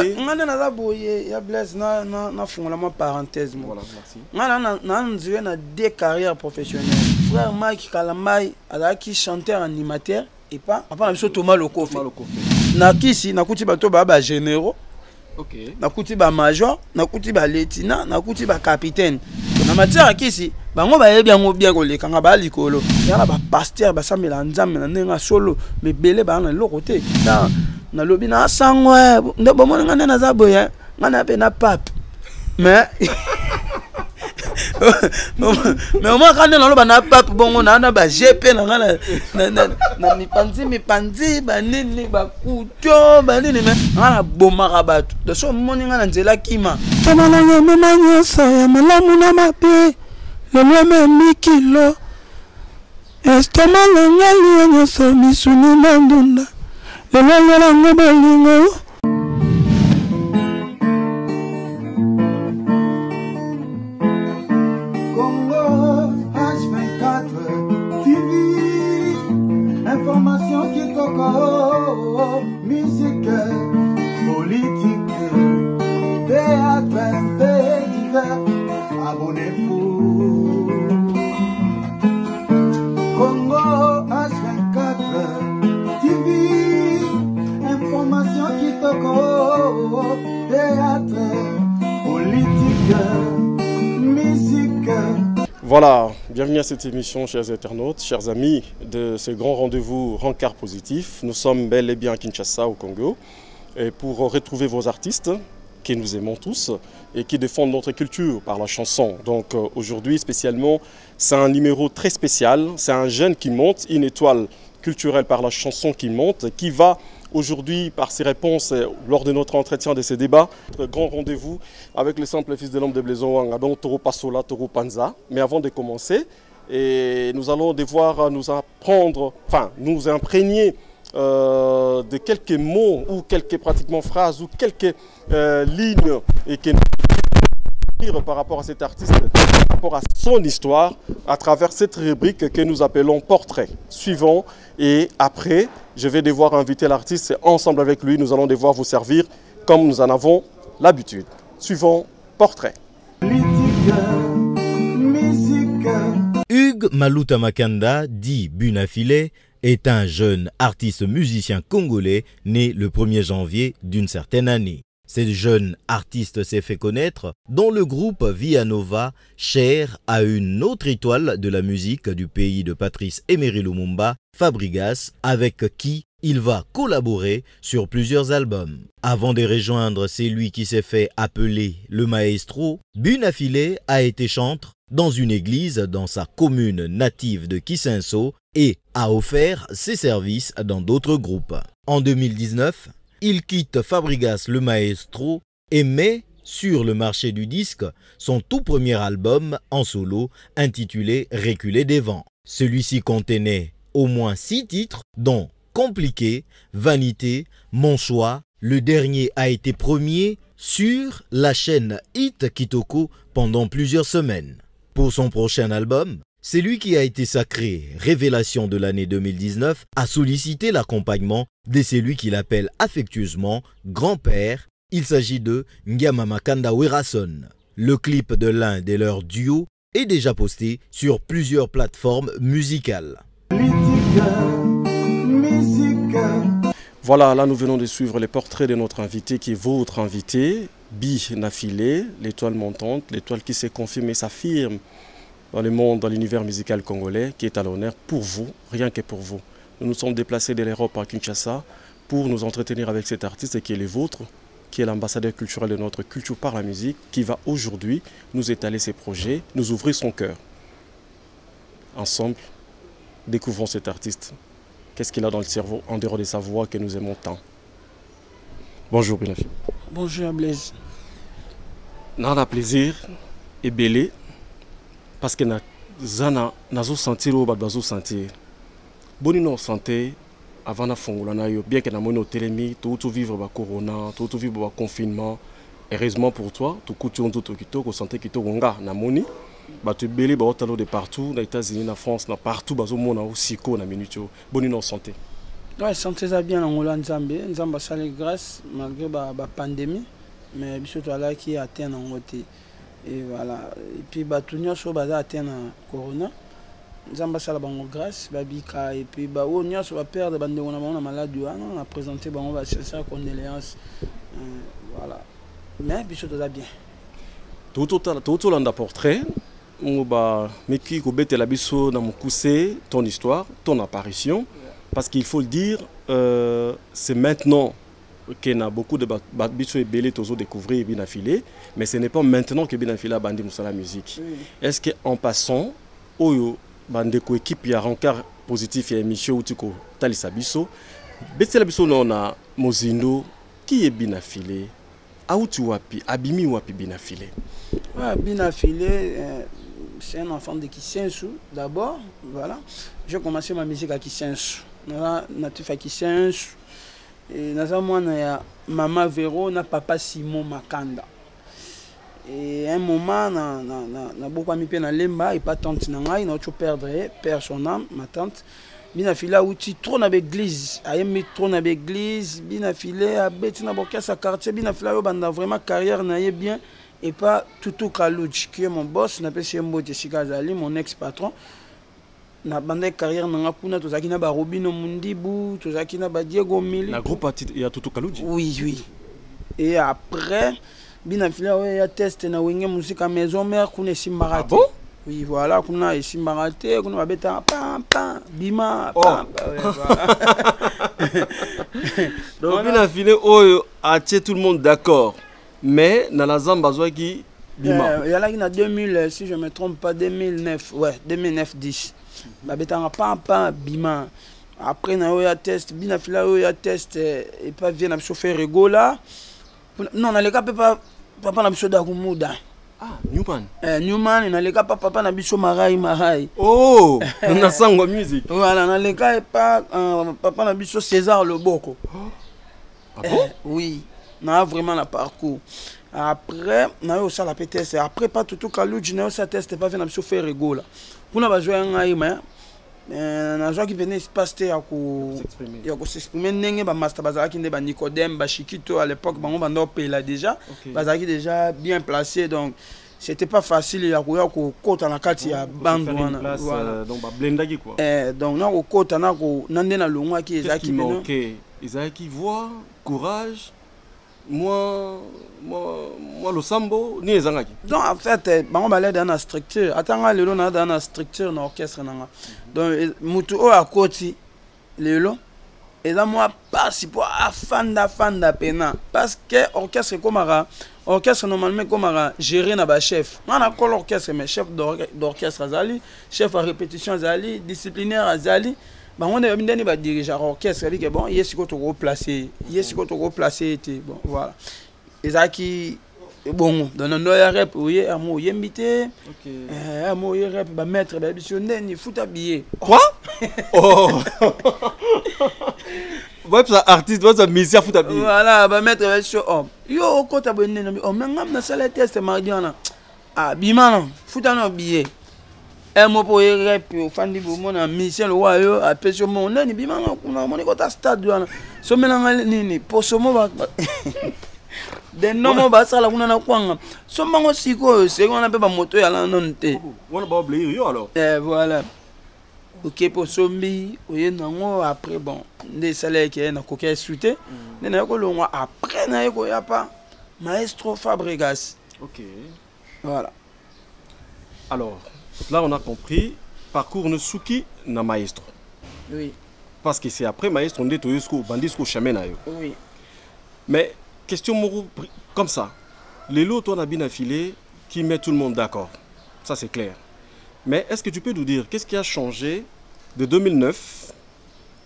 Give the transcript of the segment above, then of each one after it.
ngana na boye ya blesse na fongola ma parenthèse mo. Voilà, merci. Ngana na nzwe na deux carrières professionnelles. Frère Mike Kalambai alaki chanteur animateur et pas na biso Thomas Lokofe. Na kisi na kuti bato ba généraux. OK. Na kuti ba major, na kuti ba lieutenant, na kuti ba capitaine. Na matière kisi bango ba yebi yango bien koleka nga ba likolo. Ya ba pasteur ba samela nzambe na nenga solo me belé ba na lokote. Na lobi na sangwe ndo bomona ngana na zaboya ngana pe na pape. Mais au moins quand on a na pape bongo na ba GP na mipanzi ba nini ba kuto ba nini mais ngana bomaka bato de so moni ngana nzela kima tamala mama nyosa ya malamu na mape le meme mikilo estomalo ngali nyoso misuni na ndunda le meme la ngobelingo. Musique, politique, théâtre, fait divers, abonnez-vous. Congo H24 TV, information qui toque, théâtre, politique, musique. Voilà, bienvenue à cette émission, chers internautes, chers amis de ce grand rendez-vous Rencard Positif. Nous sommes bel et bien à Kinshasa, au Congo, et pour retrouver vos artistes que nous aimons tous et qui défendent notre culture par la chanson. Donc aujourd'hui, spécialement, c'est un numéro très spécial. C'est un jeune qui monte, une étoile culturelle par la chanson qui monte, qui va aujourd'hui, par ses réponses lors de notre entretien de ce débat, notre grand rendez-vous avec le simple fils de l'homme de Blaisonwanga, donc Toro Pasola, Toro Panza. Mais avant de commencer, nous allons devoir nous apprendre, enfin nous imprégner de quelques mots ou quelques pratiquement phrases ou quelques lignes et que par rapport à cet artiste, par rapport à son histoire, à travers cette rubrique que nous appelons Portrait. Suivant, et après, je vais devoir inviter l'artiste et ensemble avec lui, nous allons devoir vous servir comme nous en avons l'habitude. Suivant, Portrait. Hugues Maluta Makanda, dit Bunafile, est un jeune artiste musicien congolais né le 1er janvier d'une certaine année. Ce jeune artiste s'est fait connaître dans le groupe Via Nova, cher à une autre étoile de la musique du pays de Patrice Emery Lumumba, Fabregas, avec qui il va collaborer sur plusieurs albums. Avant de rejoindre celui qui s'est fait appeler le maestro, Bunafile a été chantre dans une église dans sa commune native de Kisenso et a offert ses services dans d'autres groupes. En 2019, il quitte Fabregas le maestro et met sur le marché du disque son tout premier album en solo intitulé Reculer des vents. Celui-ci contenait au moins 6 titres dont Compliqué, Vanité, Mon choix. Le dernier a été premier sur la chaîne Hit Kitoko pendant plusieurs semaines. Pour son prochain album, celui qui a été sacré révélation de l'année 2019 a sollicité l'accompagnement de celui qu'il appelle affectueusement grand-père. Il s'agit de Ngiama Makanda Werason. Le clip de l'un de leurs duos est déjà posté sur plusieurs plateformes musicales. Voilà, là nous venons de suivre les portraits de notre invité qui est votre invité, Bunafile, l'étoile montante, l'étoile qui s'est confirmée, s'affirme dans le monde, dans l'univers musical congolais, qui est à l'honneur pour vous, rien que pour vous. Nous nous sommes déplacés de l'Europe à Kinshasa pour nous entretenir avec cet artiste qui est le vôtre, qui est l'ambassadeur culturel de notre culture par la musique, qui va aujourd'hui nous étaler ses projets, nous ouvrir son cœur. Ensemble, découvrons cet artiste. Qu'est-ce qu'il a dans le cerveau, en dehors de sa voix que nous aimons tant. Bonjour Bunafile. Bonjour Blaise. Nana plaisir et belé. Parce que zana nazo sentir ou bazo sentir. Boni no santé avant na fongola na yo bien que na mono télémi tout vivre ba corona, tout vivre ba confinement. Heureusement pour toi, tout coutu tout kitoko santé kitoko nga na moni. Ba te belé ba otalo de partout, na États-Unis, na France, na partout bazo mona aussi ko na minute. Boni no santé. Ouais, santé ça bien en Hollande Zambie, Zambie ça les grâce malgré la pandémie, mais surtout là qui atteint en côté. Et voilà. Et puis tout le monde a atteint corona. Zambie ça la banque grâce, babika et puis on va perdre bande on a maladie, on a présenté on va chercher condoléances. Voilà. Mais puis surtout ça bien. Tout le portrait. Mais qui a la biso dans mon coussé, ton histoire, ton apparition, parce qu'il faut le dire, c'est maintenant qu'il y a beaucoup de biso et belé tozo découvrir Binafilé, mais ce n'est pas maintenant que Binafilé a bandé la musique. Est-ce qu'en passant, oyo bande ko équipe ya rencard positif et émission où tu ko talisa biso, betela biso non na Mozindo qui est Binafilé, auti wapi, abimi wapi Binafilé. Ouais, Binafilé. C'est un enfant de Kisensu d'abord, voilà. J'ai commencé ma musique à Kisensu. Natif à Kisensu. Et moi, maman Véro, papa Simon Makanda. Et à un moment, na beaucoup ami pe na lemba et pas tante nangai, na perdre père son âme, ma tante. Binafilé outi trop na l'église, aimé trop na l'église, Binafilé a bêti na boka sa quartier, Binafilé yo banda vraiment carrière na bien. Et pas Toutou Kalouch, qui est mon boss, on appelle Mbote Sikazali, mon ex-patron. Na bande carrière na ngapuna tozaki na ba Robino Mundibu, tozaki na ba Diego Mili. La groupe il y a Toutou Kalouch. Oui, oui. Et après, Binafilé il y a test na wenge musique à maison mère qu'on est simbarate. Ah bon? Oui, voilà, qu'on a simbarate, qu'on va bêta pam pam bima pam. Donc Binafilé a tué tout le monde d'accord. Mais dans la Zamba qui bima. Il y a là qui a 2000 si je me trompe pas 2009 ouais 2009-10. Ba betanga pam bima. Après na yo test Binafilé yo test et pas vient na chauffeur rigola. Non na le cas papa na biso da kumuda. Ah Newman. Newman na le cas papa na biso marai. Oh, na sango musique. Voilà na le cas pas papa na biso César Loboko. Ah bon? Oui. Na vraiment la parcours. Après, na yo ça la test. Après pas tout Kalouji na yo ça test pas venir faire rigola. Pour na ba jouer ngai mais na jouer qui venait se passer ya ko s'exprimer ndenge ba master bazaki nde ba Nicodème ba Chikito à l'époque bango bando pela déjà. Bazaki déjà bien placé donc c'était pas facile ya ko kota na kati ya bande wana. Voilà. Donc ba blendaki quoi. Donc na ko kota na ko nande na longwa ki ezaki bino. OK. Ezaki voix, courage. Moi le sambo ni ezangaki. Donc en fait bango balé dans la structure atanga lelo na dans la structure na orchestre nanga. Donc mutu o akoti lelo eza moi passe pour afanda pena parce que orchestre komara orchestre normalement komara gérer na ba chef na ko l'orchestre mais chef d'orchestre azali chef à répétition azali disciplinaire azali bango ne bindani ba dirigeant orchestre que bon yesiko to replacer bon voilà ezaki bon dans no ya rep oye amo yembité OK amo ye rep ba mettre ba biso ndeni futa billet quoi oh ouais ça artiste ouais ça musicien futa billet voilà ba mettre ba biso oh yo kota bonne no oh ngam na sala test mardiana ah bimana futa no billet mo po ye rep fandi bo mona mission le wa yo apesio mo ndeni bimana kuna moni kota stade wana so melanga nini posomo ba de nomo basala kuna na kwanga sombango siko seko na pe ba moto ya la nonte wana ba oublier yo alors voilà OK pour sombi oye nango après bon nde salaire qui na ko ke suite na ko longwa après na ko ya pas maestro Fabregas OK voilà alors là on a compris parcours Nusuki na maestro oui parce que c'est après maestro on dit to jusqu'au bandisco chemin na yo oui mais question comme ça, les lots toi Binafilé qui met tout le monde d'accord, ça c'est clair. Mais est-ce que tu peux nous dire qu'est-ce qui a changé de 2009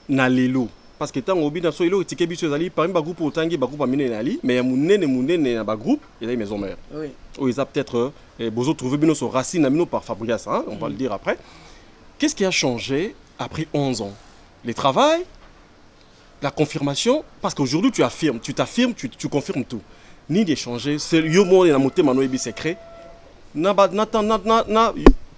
na les lots? Parce que tant au Binafso il a été ali par un groupe autant que groupe amine ali, mais il y a un groupe il y a une maison mère. Oui. Où ils ont peut-être besoin de trouver bien son racine amino par Fabrigas, hein, on va le dire après. Qu'est-ce qui a changé après 11 ans? Le travail? La confirmation, parce qu'aujourd'hui tu affirmes, tu confirmes tout. Ni d'échanger, c'est le monde et la montée mano ebi secret.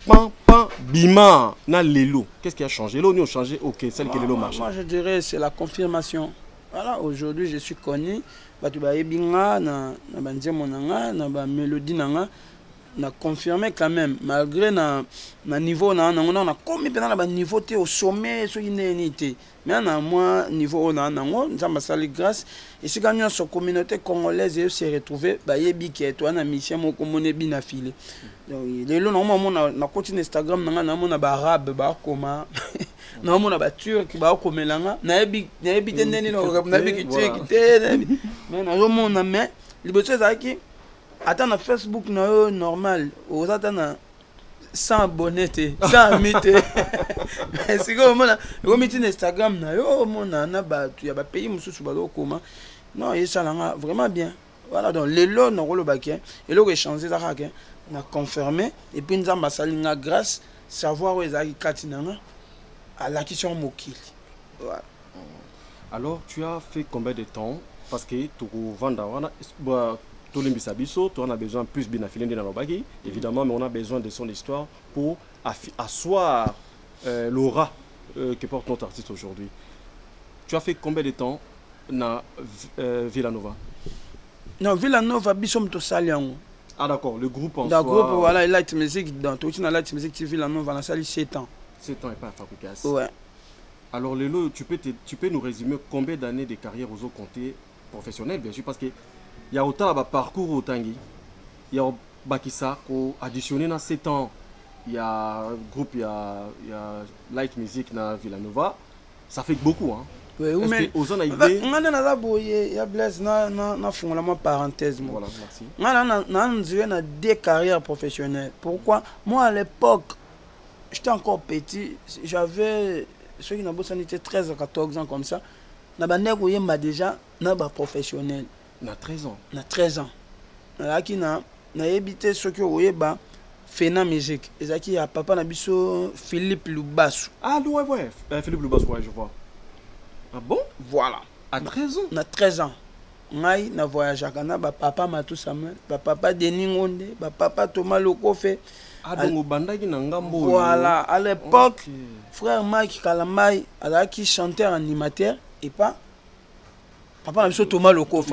pan, pan, bima, na lelo. Qu'est-ce qui a changé? Lelo, nous a changé, ok, celle qui est lelo marché. Moi, je dirais c'est la confirmation. Voilà, aujourd'hui, je suis connu. Batu ba ebinga na banzemo nanga na ba mélodie nanga na confirmé quand même malgré na niveau na on a commis pendant na niveau te au sommet so inenité mais na moi niveau na nango nzamba sali grâce et si gagnant sur communauté congolaise et se retrouver ba yebi ke to na mission moko mone bina filé donc lelo na mo na continue Instagram nanga na mo na ba arabe ba koma na mo na ba turc ba komelanga na yebi te neni na yebi ki te mais na mo na mais liboso zaki attends na Facebook na yo normal aux attends 100 abonnés 100 amis c'est comme on met Instagram na yo mona na ba tu ya ba pays mususu ba koma non et ça là vraiment bien voilà donc les lots na rolo bakien et le échanger ça na confirmé et puis nzamba salinga grâce savoir où ezaki katinanga à la question mokili voilà. Alors tu as fait combien de temps parce que tu vendre on a besoin plus bien affilé dans nos bagages, évidemment, mais on a besoin de son histoire pour asseoir l'aura que porte notre artiste aujourd'hui. Tu as fait combien de temps dans Villanova? Non, Villanova, bisom to saliango. Ah d'accord, le groupe en soi. Le groupe, voilà, Light Music, dans tout le Light Music, Villanova, on a sali 7 ans. 7 ans et pas fabrication. Ouais. Alors, Lelo, tu peux nous résumer combien d'années de carrière aux autres comptés professionnels, bien sûr, parce que il y a autant de parcours au Tanguy, il y a Bakissa qui a additionné dans 7 ans. Il y a un groupe, il y a Light Music dans Villanova. Ça fait beaucoup, hein. Oui, mais on a Blaise, na fondamentalement parenthèse. Voilà, merci. On a deux carrières professionnelles. Pourquoi? Moi, à l'époque, j'étais encore petit. J'avais, ceux qui n'ont pas 13 à 14 ans comme ça. M'a déjà professionnel. Na 13 ans. Na 13 ans. Là qui na habité ce que vous ba Fena musique. Et ça qui a papa na biso Philippe Lubasu. Ah ouais. Philippe Lubasu, ouais, je vois. Ah bon? Voilà. À 13 ans. Na 13 ans. Ngai na voyage kana ba papa Matou Samuel, ba papa Denis Ngonde, ba papa Thomas Lokofe. Ah donc bandaki na ngambo. Voilà, à l'époque, frère Mike Kalamai, qui chanteur animateur et pas papa na Thomas Lokofe.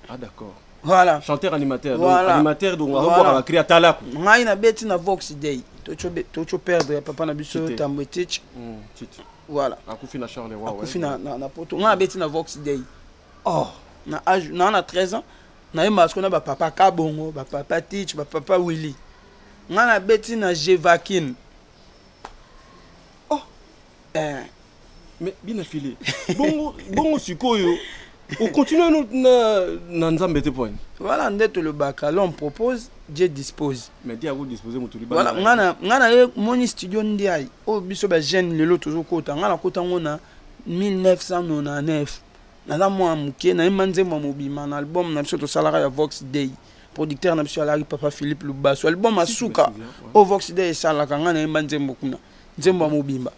Ah d'accord. Voilà. Chanteur animateur. Voilà. Donc animateur donc on va créer Talaku. Ngai na beti na Vox Day. Tocho perdre papa na biso Tambwetich. Voilà. Akufi na Charles Roy. Akufi na poto. Ngai na beti na Vox Day. Oh, na âge na 13 ans. Na yema skona ba papa Kabongo, ba papa Tich, ba papa Willy. Ngai na beti na Jevakin. Oh. Mais bien affilé. Bon sikoyo. On continue à nous point. Voilà, le bac. Alors on propose, Dieu dispose. Mais Dieu a vous disposé mon tour. Voilà, on a mon studio ndiaï. Oh, biso ba jeune le lot toujours kota. On a kota on a 1999. Na moi muke na manze mo mobima na album na biso to salara ya Vox Day. Producteur na biso alari papa Philippe Lubasu. Album asuka. Au Vox Day sala kanga na manze mbokuna. Nzembo mobimba.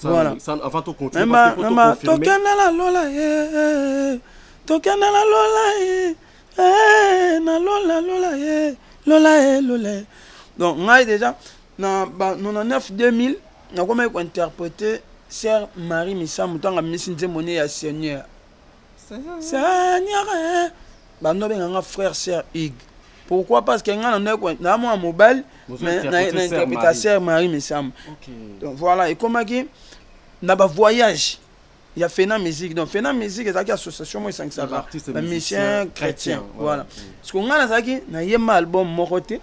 Voilà. Avant de continuer, la lola tokana la lola na lola donc ngai déjà na 99 2000 na comment interpréter Sœur Marie Misamu tanga misinze monnaie ya Seigneur bando benga frère Sœur Hugues. Pourquoi? Parce que na moi mobile mais na interpréter Sœur Marie Misamu. Donc voilà, et comment qui na ba voyage il y a Fena musique, donc Fena musique est une association moi 500 ba mission chrétien, voilà. Parce qu'on a zaki na yema album moroté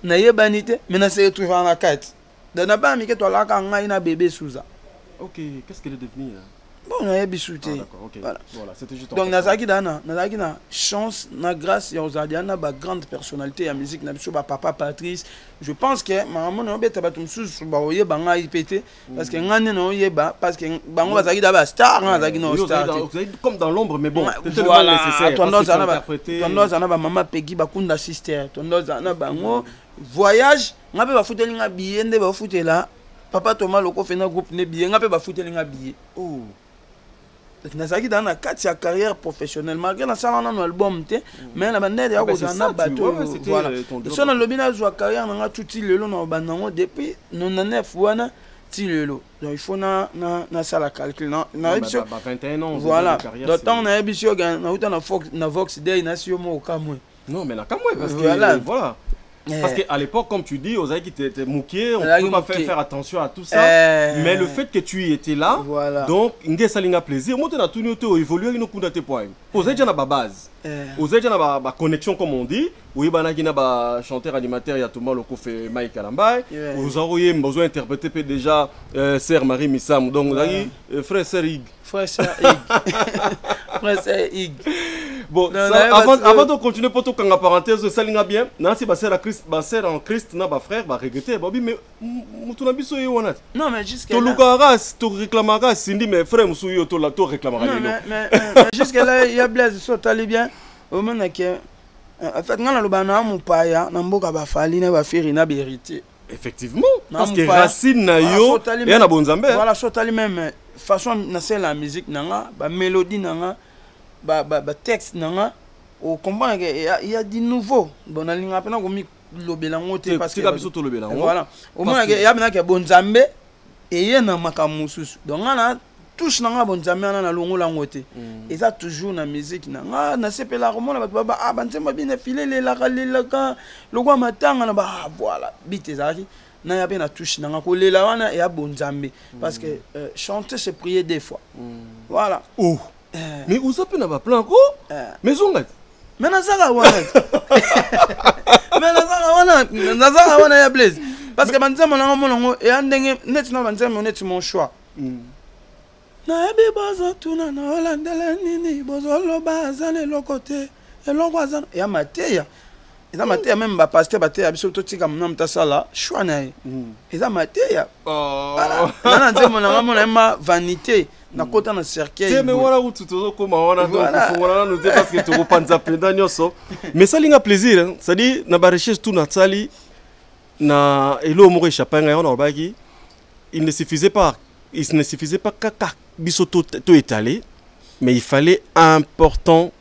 na yebanité mais na se retrouve en la carte dans na ba mi que toi là quand nga ina bébé Souza. OK, qu'est-ce qu'elle est devenue là? Bon, on a bisouté. D'accord, OK. Voilà, c'était juste. Donc nazaki dana chance na grâce ya ozadiana ba grande personnalité ya musique na biso ba papa Patrice. Je pense que maman no beta batumsusu ba oyeba nga ipété parce que ngane no oyeba parce que bango bazaki da ba star ngazaki no star. Comme dans l'ombre mais bon, c'est voilà, nécessaire. Tondo zana ba mama Peggy bakunda sister. Tondo zana bango voyage ngabe ba futelinga biende ba futela papa Thomas Lokofe na groupe ne billet ngabe ba futelinga billet. Oh. nazaki dans la carrière professionnelle malgré na sala na album te mais na bande ya ko na bateau voilà so na lobi na zo carrière na tuti lelo na banango depuis 99 wana ti lelo donc il faut na sala calcul na 21 ans voilà d'autant na ebisio na uta na Vox Day na sio mo kamwe non mais na kamwe parce que voilà. Parce qu'à l'époque, comme tu dis, aux qui étaient mouqués, on ne pouvait pas faire attention à tout ça. Mais le fait que tu étais là, donc, il y a plaisir. Moi, tu as tout évolué, il y a des points. Aux il y a une base. Aux il y a une connexion, comme on dit. Oui, il y a un chanteur animateur, il y a tout le monde qui fait Mike Alambay. Vous auriez besoin d'interpréter déjà Sœur Marie Missam. Donc, vous avez frère Sœur Ig. Frère Sœur Ig. Frère Sœur Ig. Bon, avant de continuer pour tout quand la parenthèse, ça l'ingénieur bien. Nancy basser en Christ, na ba frère, ba regretter, Bobby mais mutu biso yo wana. Non mais jusqu'à là. To lukaras, to réclamera, Cindy mais frère musu yo to la to réclamera. Non mais jusqu'à là il y a Blaise so tali bien. Au moment que en fait ngana lobana mu paya na mboka ba fali na ba feri na héritier. Effectivement, parce que racine na yo et na bonzambe. Voilà, so tali même façon na c'est la musique nanga, ba mélodie nanga. Ba texte nanga au comprendre il y a du nouveau bon alinga pena ko mi lobela ngote parce que voilà au moins il y a bena ke bonzambe et yena makamususu donc na touche nanga bonzambe na longola ngote et ça toujours na musique nanga na sepela ko mona ba ah banzemba bien filer les la ka lokwa matanga na ba voilà bite zaki na ya bena touche nanga ko lela wana et ya bonzambe parce que chanter c'est prier des fois voilà oh. Mais où ça peut n'avoir plein quoi? Mais on a. Mais nazara wana. Mais nazara wana ya Blaise. Parce que banzema na monongo et andenge net na banzema net mon choix. Na ebi baza tuna na Holandela nini bozolo baza le lokote et lokwaza ya mateya. Eza mateya même ba pasteur ba teya biso totika mna mtasala choix na ye. Eza mateya. Voilà. Na nzema na mona vanité. Na kota na cercueil mais voilà où tu te comment on a donc nous parce que tu repenses pendant nyoso mais ça linga plaisir ça dit na ba recherche tout na tsali na elo mo échappanga on obaki il ne suffisait pas kaka biso to étalé mais il fallait important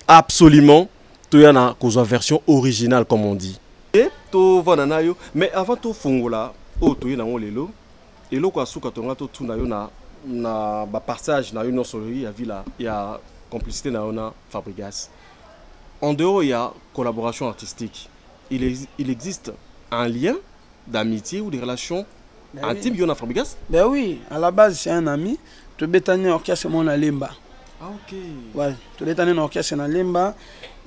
absolument to yana cause version originale comme on dit et to vanana yo mais avant to fongola o to yana lelo elo kwa suka to ngato tuna yo na ba passage na une solerie à villa il y a complicité na ona Fabregas en dehors il y a collaboration artistique il existe un lien d'amitié ou de relations intimes il y a Fabregas ben oui à la base c'est un ami to betane orchestre mon alemba ah ok ouais to betane orchestre na lemba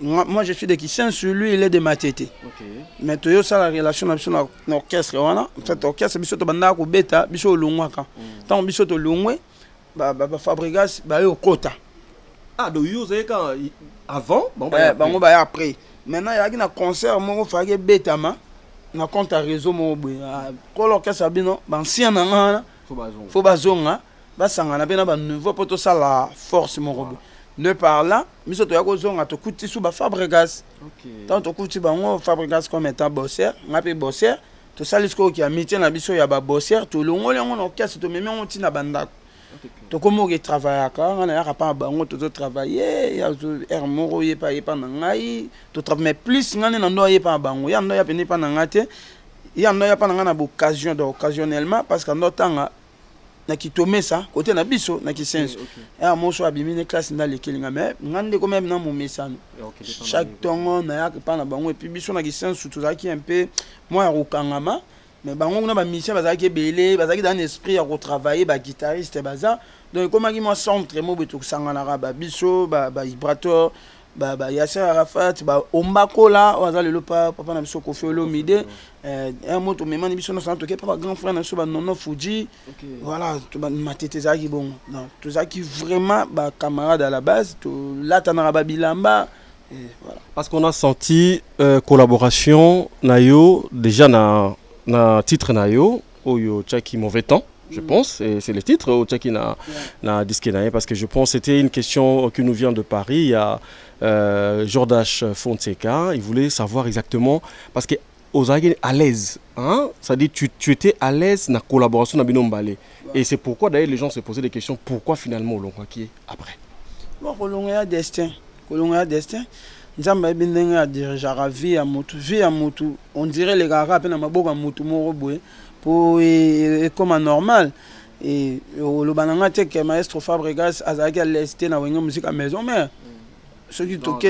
moi je suis de Kissensu lui il est de Matete ok mais to yo ça la relation na biso na orchestre wana en fait orchestre biso to banda ko beta biso longwaka tant biso to longwe ba Fabregas ba yo kota ah do yo zeka avant bon ba après maintenant il y a un concert mo fage betama na compte réseau mo boy ko l'orchestre bino ba ancien na ngana faut bazonga ba sangana bena ba nouveau poto ça la force mo robo ne par là biso to ya ko zonga to kuti su ba Fabregas ok tant to kuti bango Fabregas comme étant bosseur ngapi bosseur to salisko ki amitié na biso ya ba bosseur to longo lengo na orchestre to meme on tina bandako to komo ke travailler ka na ya pa bango to travailler ya er moro ye pa na ngai to travailler plus ngane na ndo ye pa bango ya ndo ya peni pa na ngate ya ndo ya pa na ngana occasion de occasionnellement parce que ndo tanga na kitome ça côté na biso na kisenso ya moso abimine classe na lekelinga mais ngande ko même na mo mesano chaque tongo na ya pa na bango et puis biso na kisenso tout ça qui un peu moi ya kokangama mais bango na ba mission bazaki belé bazaki dans esprit ya retravailler ba guitariste baza donc comme moi centre mo beto sangana ba biso ba vibrateur ba Yasser Arafat ba Ombakola waza lelo papa na biso Kofi Olomide un moto memani biso na santo ke papa grand frère na biso ba Nono Fuji voilà to ba matete zaki bon non to zaki vraiment ba camarade à la base to latana ba bilamba voilà parce qu'on a senti collaboration nayo déjà na titre nayo oyo Tchaki mauvais temps je pense, et c'est le titre au Tchaki na disque parce que je pense que c'était une question qui nous vient de Paris. Il y a Jordache Fonseca, il voulait savoir exactement parce que aux à l'aise, hein, ça dit tu étais à l'aise dans la collaboration na Bino Mbale. Et c'est pourquoi d'ailleurs les gens se posaient des questions. Pourquoi finalement Olongwa qui est après? Bon, Olongwa destin. Olongwa destin. Nzamba bindenge a dirigeara vie à motu. On dirait les gars rappellent ma boka motu moroboé pour comme normal. Et le bananga te que maestro Fabregas azaki à l'est na wenga musique à maison mais ceux qui toquent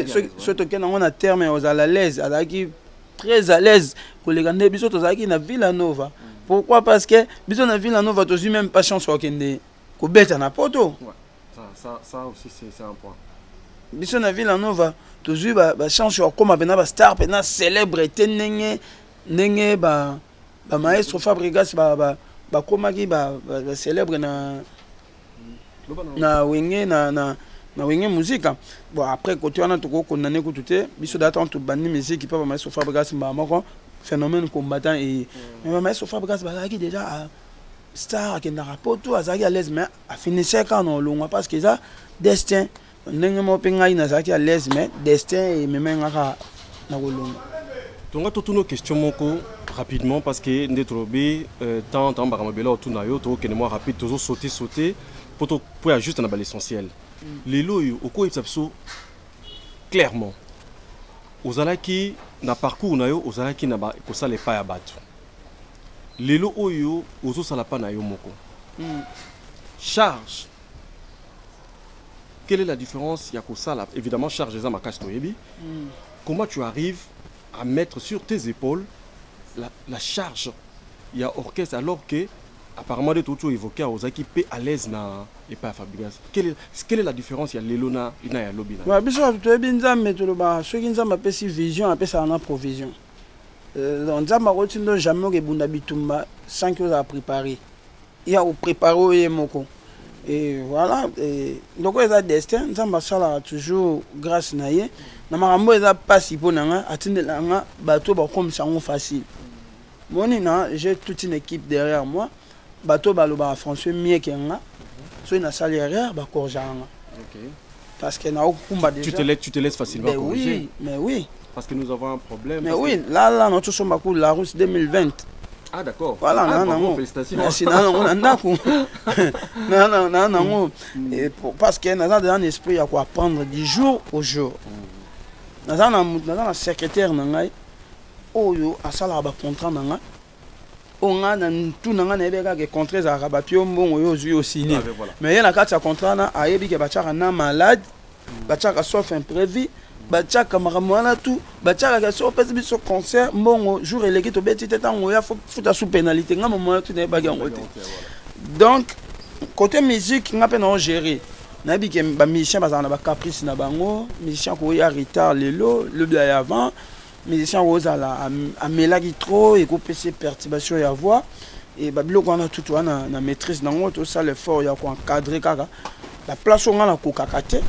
on a terme aux à l'aise azaki très à l'aise pour les gars biso tozaki na Villanova. Pourquoi? Parce que biso na Villanova tozi même pas chance au kende ko beta na poto. Ça aussi c'est un point. Biso na Villanova tozi ba chance au comme bena ba star pena célébrité nenge ba maestro Fabregas ba komaki ba célèbre na wenge musique. Bon après côté on a tout condamné ko tout biso d'attendre tout bandi musique pas maestro Fabregas moko phénomène combattant et mais maestro Fabregas ba qui déjà star qui na rapport azaki à l'aise mais a fini quand on longa parce que ça destin ndenge mo penga ina zaki à l'aise mais destin et même ngaka na kolonga. Donc, toutes nos questions rapidement parce que nous avons tant baramabela autour na yo to kenemo rapide toujours sauter pour juste dans l'essentiel. Les lots au quoi ils clairement aux alaki na parcours na yo aux alaki na ba ko sala pa ya bato. Les lots oyo ozo sala pa na yo moko. Charge. Quelle est la différence? Il y a ko sala évidemment charge za makasto yebi. Comment tu arrives à mettre sur tes épaules la charge? Il y a orchestre alors que apparemment des tout évoqué aux équipes à l'aise na et pas Fabregas. Quelle est la différence? Il y a l'elona ina ya lobby na. Ouais, biso to binza metolo ba ceux qui nzamba pesi vision appelle ça en provision. On nzamba rotindo jamais ke bunda bitumba sans que ça préparer. Il y a au préparer moko. Et voilà, donc ça destin nzamba sala toujours grâce na ye. Na makambo eza pasi ponanga atindelanga bato ba comme ça on facile. Monina, j'ai toute une équipe derrière moi. Bato baloba François mieux que nga. So na salle derrière ba korjanga. OK. Parce que na okumba déjà. Tu te laisses facilement corriger. Oui, mais oui. Parce que nous avons un problème. Mais oui, là notre somba cool la Rousse 2020. Ah d'accord. Voilà, non, félicitations. Merci, non. Parce que nous avons un esprit à quoi apprendre du jour au jour. Nous avons un secrétaire nangai oyo asala ba contrat nanga. On a tout nanga na ebeka ke contrat za rabapio mbongo yo zui aussi ni. Mais il y a quatre contrats na ayebi ke bachaka na malade, bachaka sauf imprévu. Bachaka maramwana tout bachaka ka so pesi biso concert mbongo jour eleki to beti tetango ya futa sous pénalité nga moment tout ne ba gangote. Donc côté musique nga pe na gérer na bi ke ba musicien bazana ba caprice na bango musicien ko ya retard lelo le bien avant musicien ko za la amelaki trop et ko pesi perturbation ya voix et ba biloko na tout wana na maîtrise nango to ça l'effort ya ko encadrer kaka la place on na ko kakate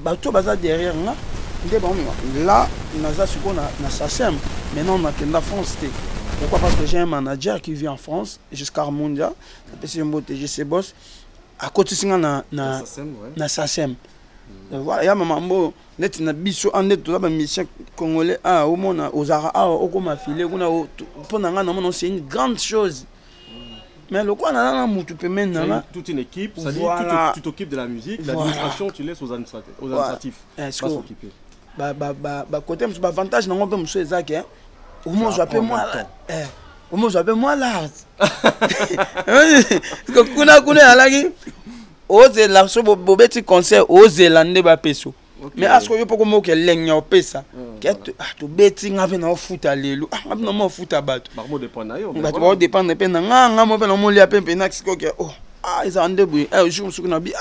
bato baza derrière nga. Là, on a SACEM. Maintenant, on a en France. Pourquoi? Parce que j'ai un manager qui vit en France, jusqu'à Armondia. C'est un beau TGC Boss. À côté, c'est na SACEM. Voilà, il y a un moment, net na biso en net tout mission congolais au monde aux Ara au comme affilé pendant c'est une grande chose. Mais le quoi toute une équipe, ça dit tu t'occupes de la musique, l'administration tu laisses aux administratifs. S'occuper. Côté avantage non peut monsieur Isaac hein. Au moins j'appelle moi au moins j'appelle moi là. Que kuna alaki oze la so bobeti concert oze lande ba peso. Mais est-ce que yo pas comme que lenya opesa que to beti ngave na futa lelo ngave na mo futa bato barmo dépend na yo bato ba dépendre pe na nga mo pe na mo lia pe na ko que ils ont débrouillé jour sur na bi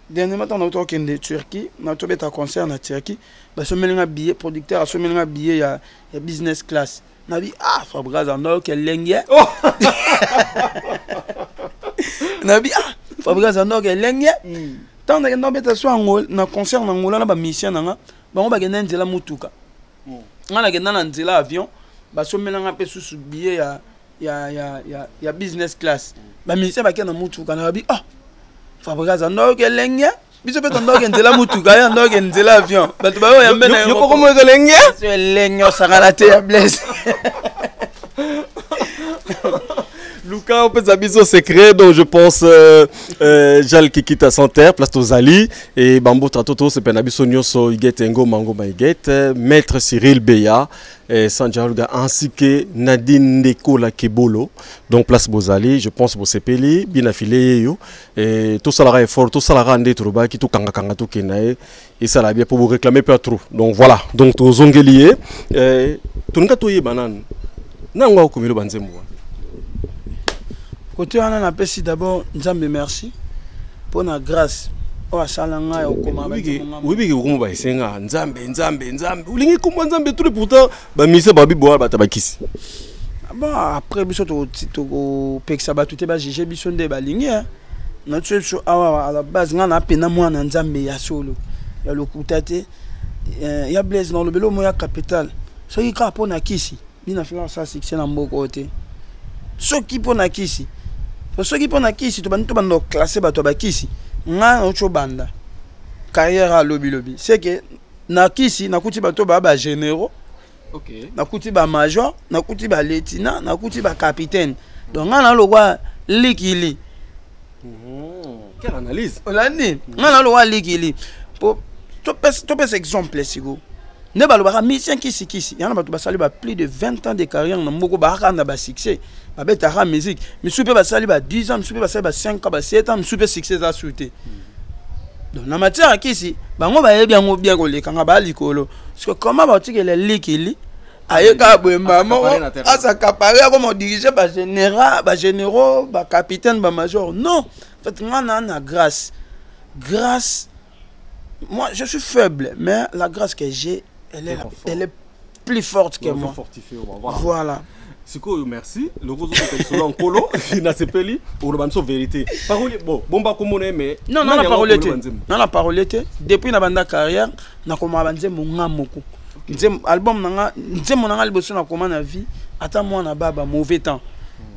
dernièrement on a autour de Turquie na to beta concert na Turquie ba so melinga billet producteur so melinga billet ya business class na bi Fabregas ando que lenya na bi Fabregas ando que lenya tant que non beta so angol na concert na ngola na ba mission nga ba ngo ba genda nzela mutuka ngana genda na nzela avion ba so melinga pe susu billet ya business class ba mission ba kena mutuka na bi Fabregas ando que lenya biso pe tondo ke nzela mutuka ya ndo ke nzela avion bato ba yo ya mbena yo ko mo ke lenya so lenya sakala te ya bless cas, on peut s'habiller au secret, donc je pense Jal qui quitte à son terre, place Tozali, et Bambo Tratoto, c'est Penabiso Nyoso, Iget Ngo Mango Maïget, Maître Cyril Beya, Sanjarolga, ainsi que Nadine Nekola Kebolo, donc place Bozali, je pense pour Sepeli, bien affilé, et tout ça là est fort, tout ça là rende Truba, qui tout kanga kanga tout kenae, et ça là bien pour vous réclamer pas trop. Donc voilà, donc aux ongeliers, tout n'a pas banane. Nangwa okomelo banzembo. Côté on a apprécié d'abord Nzambe merci pour la grâce. Oh salanga au koma ba. Oui bi ko ba isenga Nzambe ulingi komba Nzambe tout pourtant ba mise ba bibo ba tabakisi. Bon après biso to peksa ba tout ba jije biso nde ba lingi hein. Notre chose à la base ngana pena mwana Nzambe ya solo. Ya lokutate ya blaze dans le belo moya capital. So yi ka pona kisi. Bina fila ça succès na mboko côté. So ki pona kisi. So ki pona kisi to bando classer ba to ba kisi. Nga ocho banda. Carrière à lobby. C'est que na kisi na kuti ba to ba généraux. OK. Na kuti ba major, na kuti ba lieutenant, na kuti ba capitaine. Donc nga na lo wa likili. Quelle analyse. Olandi. Nga na lo wa likili. Pour to pes exemple sigo. Ne balobaka mission kisi yana batu basali ba plus de 20 ans de carrière na mboko ba na ba succès ba betara musique misupe basali ba 10 ans misupe basali ba 5 ans ba 7 ans misupe succès za souté donc na matière kisi bango ba yebi yango bien koleka nga ba likolo parce que comment ba tikele likili ayeka bwemba mo asa capare comme diriger ba généraux ba capitaine ba major non en fait ngana na grâce moi je suis faible mais la grâce que j'ai elle est plus forte que moi. Voilà. Siko merci. Le roseau est solo en colo. Il n'a sepeli. Pour le banso vérité. Parole bon bomba komone mais. Non la parole était. Non la parole était. Depuis na banda carrière na koma banze monga moko. Nzem album nanga nzem nanga liboso na koma na vie. Ata moi na baba mauvais temps.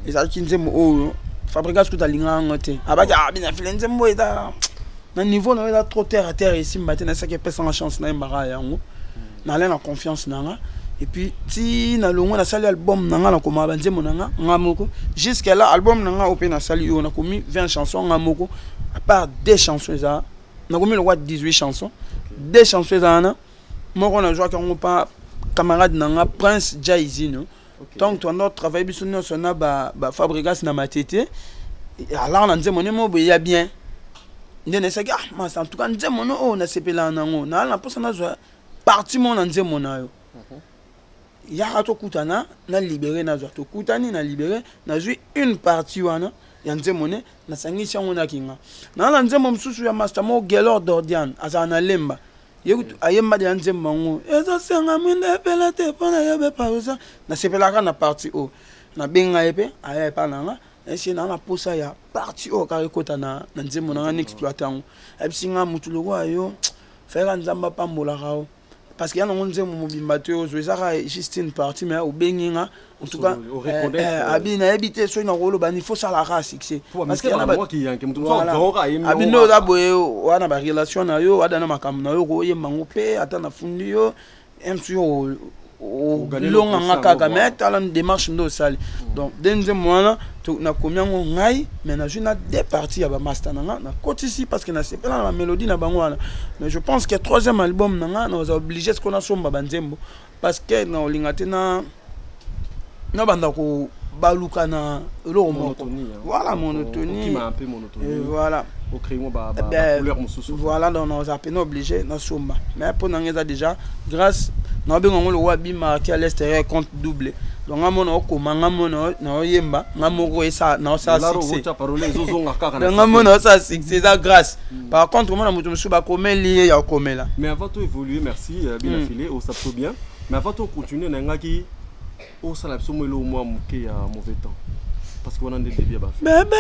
Les qui nzem o fabrication tout alinga ngote. Abaka bina file nzem mo eta. Na niveau na trop terre à terre ici matin ça qui pèse en chance na mbara yango. Na la confiance nanga et puis si na longo na sali album nanga na koma banze monanga ngamoko jusqu'à là album nanga open na sali on a commis 20 chansons ngamoko à part des chansons ça na commis le roi 18 chansons des chansons ça na moko na joie qu'on pas camarade nanga Prince Jaizino donc toi notre travail biso no sona ba fabrigas na matete alors na nze monemo bo ya bien ndene ça ah mais en tout cas nze mono o na sepela nango na posa na joie parti mon anze monayo ya to kutana na libéré na to kutani na libéré na joué une partie wana ya nze moné na sangisi yango na kinga na nze mo msusu ya master mo gelor dordian azana lemba yekutu ayemba de nze mango ezo senga minde pela te pona yobe pausa na sepelaka na partie o na benga epe aya pa nanga esi na posa ya partie o ka ekota na nze mona na exploiter ngo ebisinga mutuluko ayo faire nzamba pambola kao parce qu'il y a un monde qui est juste une partie mais au Beninga en tout cas abina habité sur une rôle il faut ça la race parce que moi qui abino la boye wana ba relation na yo wadana makamna yo ko yemango pe atana fundi yo msu longa ngaka mais tala démarche ndo sali donc denze mwana na komiango ngai mais na juna deux parties ya ba master na côté ici parce que na c'est pas la mélodie na bango wana mais je pense que troisième album na nous a obligé ce qu'on a somba banzembo parce que na olingate na banda ko baluka na lo monotonie voilà monotonie qui m'a un peu monotonie voilà au crayon ba couleur mususu voilà donc nous a peine obligé na somba mais pour nangeza déjà grâce na bengo le wa bi marqué à l'extérieur compte doublé donc ngamono okoma ngamono na oyemba ngamoko esa na ça succès ngamono ça succès ça grâce par contre moi na mutu musu ba komeli ya komela mais avant tout évoluer merci bien affilé au ça peut bien mais avant tout continuer na ngaki au ça la somelo moi muke ya mauvais temps parce que on a des débits ba bébé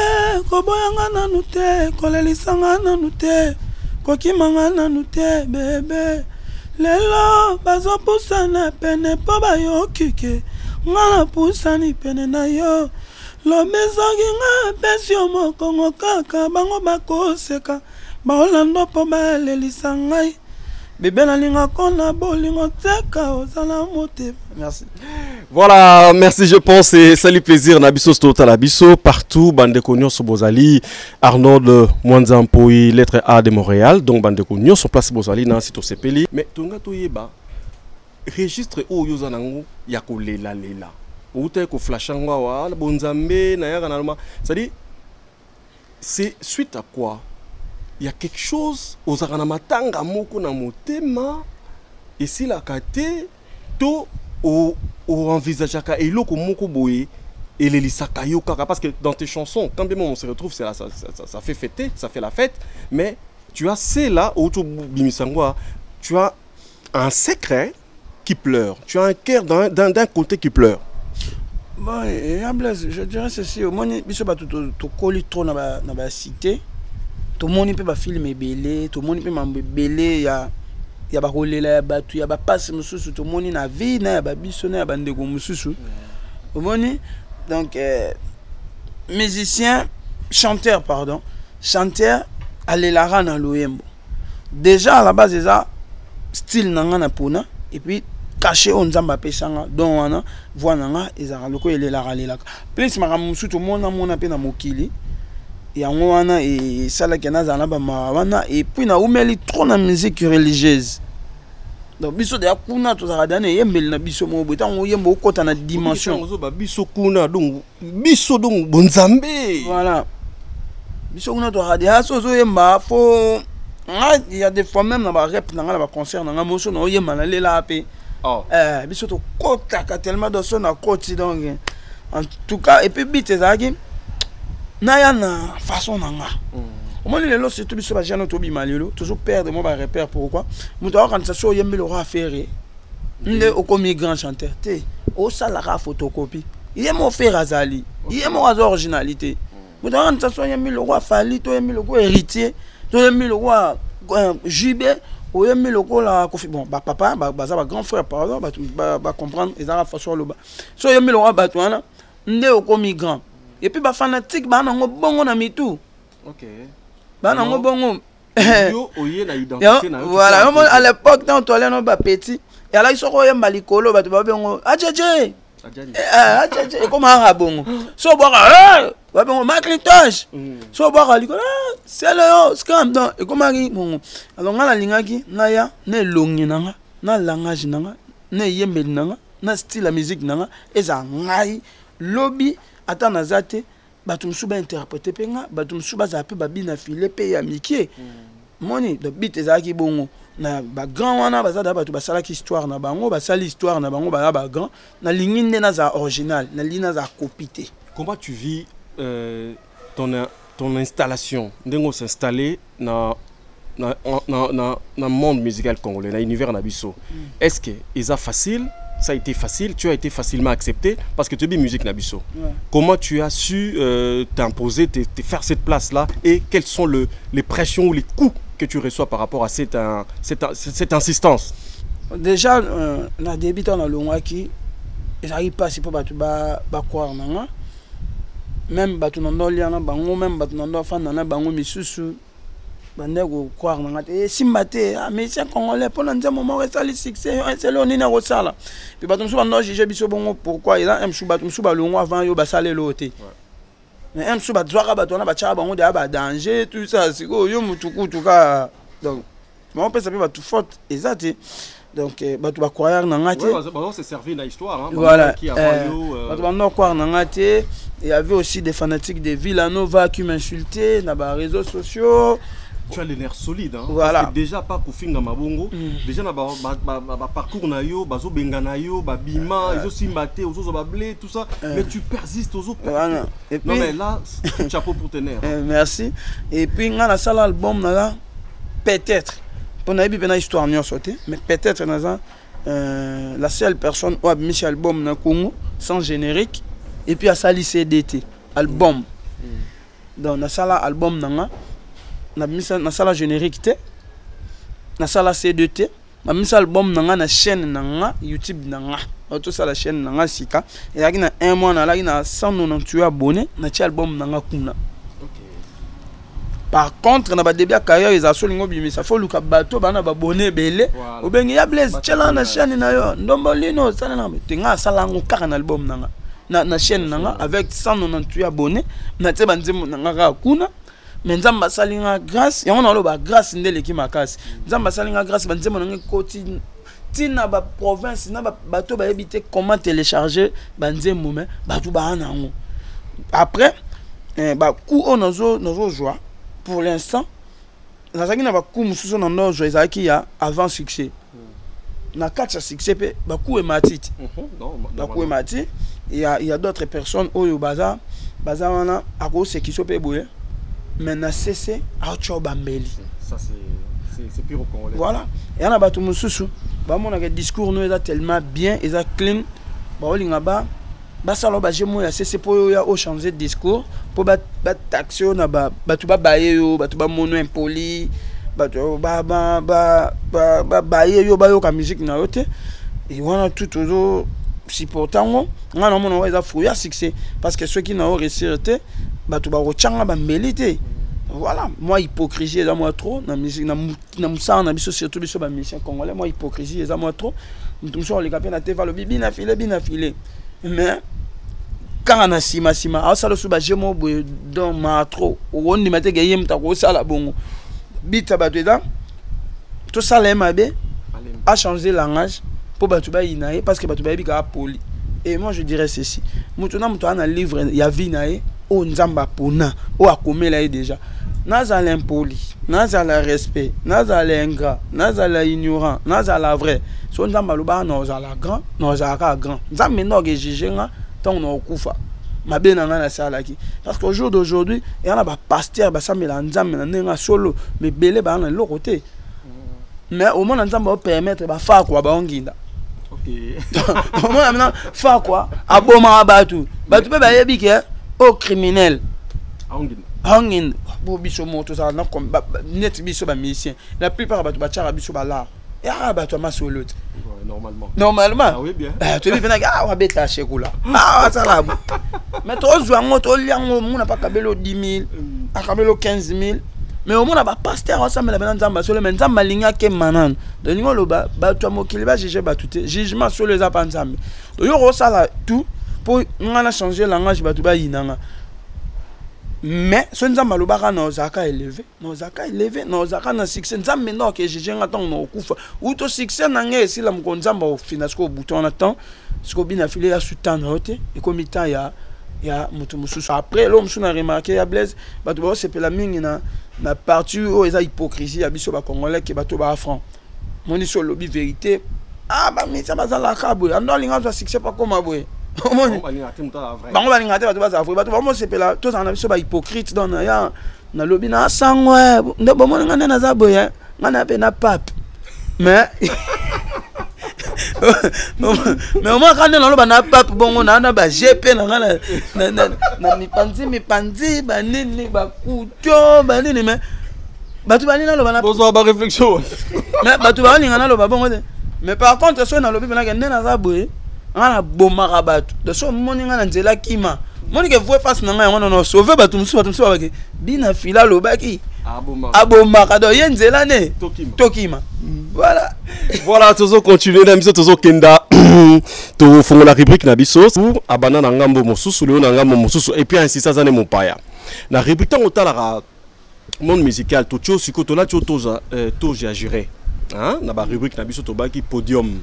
ko boyanga na nute ko lelisanga na nute ko kimanga na nute bébé lelo bazo pusana pene po ba yo kike ngala pusani pene na yo lo mezangi nga pesio mokongo kaka bango bakoseka baolando po balelisa ngai bébé na linga kona bolingo teka ozala mote. Merci. Voilà, merci, je pense, et salut plaisir, Nabiso Stota Nabiso, partout, Bandeko Nyonso Bozali, Arnold Mwanzampoi, lettre A de Montréal, donc Bandeko Nyonso place Bozali, Nancy Tosepeli. Mais Tonga Toyeba, registre où Yozanango, Yako Lela Lela. Ou t'es ko flashangwa, la Bonzambe, Naya Nalma. C'est-à-dire, c'est suite à quoi? Il y a quelque chose, aux Aranamatanga Moko Namotema, et si la kate, to. Ou envisage et l'oko moko boye et les lisaka yoka parce que dans tes chansons quand bien on se retrouve c'est là ça fait fêter, ça fait la fête, mais tu as c'est là autour bimisangwa, tu as un secret qui pleure, tu as un cœur d'un côté qui pleure. Bon, je dirais ceci, au moins biso ba to koli trop na ba cité, tout le monde peut ba filmer belé, tout le monde peut m'embelé ya ya ba rolela ya batu ya ba passe mususu to moni na vie na ya ba biso na ya ba ndeko mususu omoni donc musicien chanteur alélara na loyembo déjà à la base ça style nanga na pona et puis caché on nzamba pesanga donc wana voix nanga ezaka loko elélara lelaka plus makamu mususu to mona pe na mokili yango wana et sala kena zana ba wana et puis na umeli trop na musique religieuse. Donc biso de akuna to zakadane yembeli na biso mo bota ngo yembo okota na dimension ozo ba biso kuna donc biso donc bonzambe voilà biso kuna to radia so zo yemba fo il y a des fois même na ba rap na ba concert na moso no yemba na lela pe biso to kota tellement de son na koti donc en tout cas et puis bite ezaki na ya na façon nanga au moins les lots c'est tout biso ba jano to bimalelo toujours perdre moi ba repère pourquoi muto quand ça so yembe le roi ferré nde okomi grand chanteur te o salara photocopie il est mon frère azali il est mon originalité muto quand ça so yembe le roi fali to yembe le roi héritier to yembe le roi jubé o yembe le roi la kofi bon ba papa ba za ba grand frère pardon ba comprendre ezara façon loba so yembe le roi batwana nde okomi grand et puis ba fanatique ba nango bongo na mitu OK bah non bon voilà à l'époque quand on allait no ba petit et là ils sont royem balikolo ba to ba bengo adjeje et comme un bongo so boire ba bengo maclintosh so boire likolo c'est le scam donc et comme ari bongo alors ngala lingaki na ya ne longi nanga na langage nanga ne yembeli nanga na style la musique nanga eza ngai lobby ata nazate batumsu ba interpréter penga batumsu ba zape ba bina filé pe ya mikie moni de bit ezaki bongo na ba grand wana bazada batu basala ki histoire na bango basali histoire na bango ba grand na linginde na za original na lina za copité. Comment tu vis ton installation ndengo s'installer na monde musical congolais na univers na biso est-ce que eza facile? Ça a été facile, tu as été facilement accepté parce que tu es musique Nabiso. Comment tu as su t'imposer, te faire cette place-là et quelles sont les pressions ou les coups que tu reçois par rapport à cette insistance? Déjà, na débutant dans le mois qui j'arrive pas si pas croire même batu nando liana bango même batu nando fan na bango misusu bandeko croire nanga te simbate mais c'est congolais pour un moment resali succès c'est le nina rosala puis batum so bando juger biso bongo pourquoi il a un chou batum so balongo avant yo basale loté mais un chou batwaka batona batcha bango de ba danger tout ça siko yo mutuku tuka donc on peut savoir tout faute exact donc batu ba croire nanga te ouais c'est servi dans l'histoire hein voilà qui avant yo batu bando croire nanga te il y avait aussi des fanatiques de Villanova qui m'insultaient dans les réseaux sociaux. Tu as les nerfs solides hein voilà. Parce que déjà pas pour finir mabongo déjà na ba parcours na yo bazo bengana yo ba bima ils aussi maté aux ba blé tout ça mais tu persistes aux autres voilà. Et puis, non mais là chapeau pour tes nerfs merci et puis on a la salle album là peut-être on a eu une histoire n'y sauté mais peut-être la seule personne où a mis album na Congo sans générique et puis à sali CDT album donc na salle album nanga na sala générique te na sala CDT na misa album nanga na chaîne nanga YouTube nanga auto sala chaîne nanga sika et là na un mois na là na 198 abonnés na ti album nanga kuna. OK Par contre, na ba début carrière ils a solingo bimisa faut luka bato bana ba bonné belé. Ou bien ya Blaise tchela na chaîne na yo. Ndombolino sala na tenga sala ngo kaka na album nanga. Na chaîne nanga avec 198 abonnés. Na te banzemo nanga ka kuna. Mais nzamba salinga grâce, ya on a ba grâce ndele ki makasi. Nzamba salinga grâce banzemo nanga koti tina ba province na ba bato ba habiter comment télécharger banzemo mais bato ba nango. Après bah coup on nozo joie pour l'instant nazaki na ba coup mususu na no joie ezaki ya avant succès na catch succès pe ba coup et matiti ba coup et matiti il y a d'autres personnes oyo baza wana ako se kiso pe boye mais na cessé a cho bambeli ça c'est pire au Congolais. Voilà et na ba tout mususu ba mona que discours no eza tellement bien eza clean ba olinga ba basalo ba jemo ya c'est pour ya au changer de discours pour ba taxio na ba tu ba baye yo ba tu ba mono impoli ba baye yo ba yo ka musique na yote et wana tout toujours supportant ngana mono wa za fouya succès parce que ceux qui na réussir ba tu ba rochanga ba melité. Voilà, moi hypocrisie est à moi trop na musique na musa na biso surtout biso ba musicien congolais moi hypocrisie est à moi trop nous sommes les capés na te va le bina filé mais quand on a sima ah ça le suba jemo boy dans ma trop on ni mate gayem ta ko sala bongo bita bateda tout ça les mabe a changé langage pour batuba inae parce que batuba bika poli et moi je dirais ceci mutuna mutu ana livre ya vie nae o nzamba pona o akomela déjà nazala impoli nazala respect nazala ingrat nazala ignorant nazala vrai so nzamba loba nazala grand nazala grand nzambe no ge jigenga tant on okufa mabe na ngana salaki parce qu'au jour d'aujourd'hui il y a ba pasteur ba samela nzambe na nenga solo mais belé ba na lo côté mais au moins nzamba va permettre ba fa quoi ba onginda. OK au moins maintenant fa quoi aboma batu pe ba yebi ke au criminel onginda bo biso moto ça na comme net biso ba musicien la plupart batu ba tchara biso ba la ya batu ma solo normalement ah oui bien tu dis bien ah wa beta chekula ah ça là mais toi jouango to liango muna pa kabelo 10000 akabelo 15000 mais au moins ba pasteur ça me la bana nzamba solo mais nzamba linga ke manan de ningo loba ba to mokili ba juger ba tout jugement sur les apa nzambe to yo ça là tout pour ngana changer langage ba tout ba yinanga mais ce nzamba lobaka na ozaka élevé na ozaka na succès nzambe no ke jigenga tant no kufa ou to succès na nge si la mkonzamba au finasko bouton na temps siko bina filé ya soutane hote et comme temps ya mutu mususu après l'homme sous na remarqué ya Blaise ba to ba se pela mingi na parti o eza hypocrisie ya biso ba congolais ke ba to ba franc moni so lobby vérité ah ba mi ça bazala kabo ando linga za succès pas comme aboye bango balingate bato baza afri bato bamo sepela tozala na biso ba hypocrite donc ya na lobi na sango nde bomoni nga nde naza boye nga na pe na pape mais au moins quand on a na pape bongo na ba GP na na mipanzi banini ba kuto banini mais bato banini na loba na bozo ba réflexion mais bato balinga na loba bongo mais par contre so na lobi na nde naza boye ngana bomaka bato de so moni ngana nzela kima moni ke voix face na ngai ngana no sauver bato musu ba ke bina fila lobaki abomaka do yenzela ne tokima voilà tozo continuer na biso tozo kenda to fongo la rubrique na biso pour abana na ngambo mosusu leo na ngambo mosusu et puis ainsi ça zane mopaya na rubrique tant otala monde musical to cho siko to la cho to j'ai géré hein na ba rubrique na biso to baki podium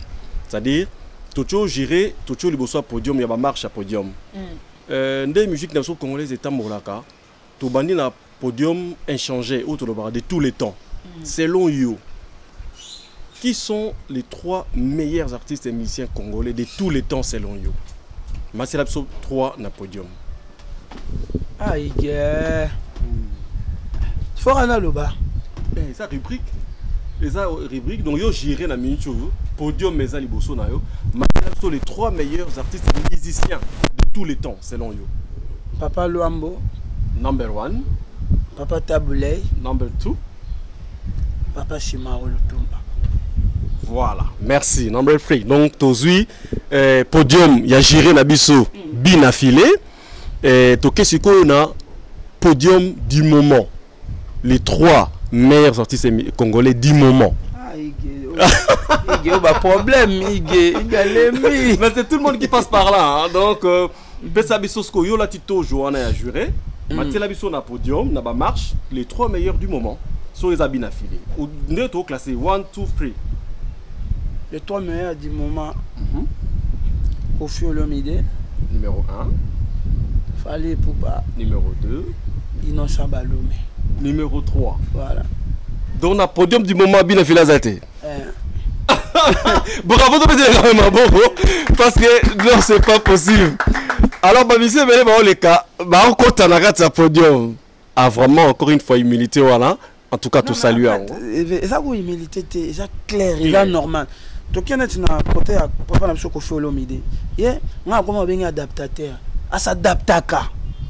c'est-à-dire Tocho géré, Tocho liboso podium, il y a marche à podium. Des musiques nationales congolaises étant morlaka, to bandi na podium inchangé autour de tous les temps. Selon you, qui sont les 3 meilleurs artistes et musiciens congolais de tous les temps selon you? Maselapso 3 na podium. Aïe, faut en aller là-bas. Ça rubrique. Les rubriques donc yo géré na minute podium mais ali bosso na yo sont les 3 meilleurs artistes et musiciens de tous les temps selon yo. Papa Luambo number 1, Papa Taboulay number 2, Papa Shimao Lutumba. Voilà, merci. Number 3. Donc tozui podium ya géré na biso bin affilé et toke siko na podium du moment. les 3 meilleurs artistes congolais du moment. Il y a un problème, mais c'est tout le monde qui passe par là. Hein. Donc, Bessabisosko, Yola Tito, Johanna a juré. Mathieu Labisso na podium, na ba marche, les 3 meilleurs du moment sont les habits affilés. Ou nous classé 1, 2, 3. Les 3 meilleurs du moment. Kofi Olomide. Numéro 1. Fali Poupa. Numéro 2. Innocent Balomé. Numéro 3. Voilà. Donc, on a podium du moment bien affilé à Zate. Bravo de me dire bravo. Parce que non, c'est pas possible. Alors, monsieur, les cas, on compte en arrêt sa podium. Ah, vraiment, encore une fois, humilité, voilà. En tout cas, tout salut. Ça, humilité, c'est clair, c'est normal. Donc, il y a un côté à Papa Kofi Olomide. On a comment bien adaptateur. À s'adapter.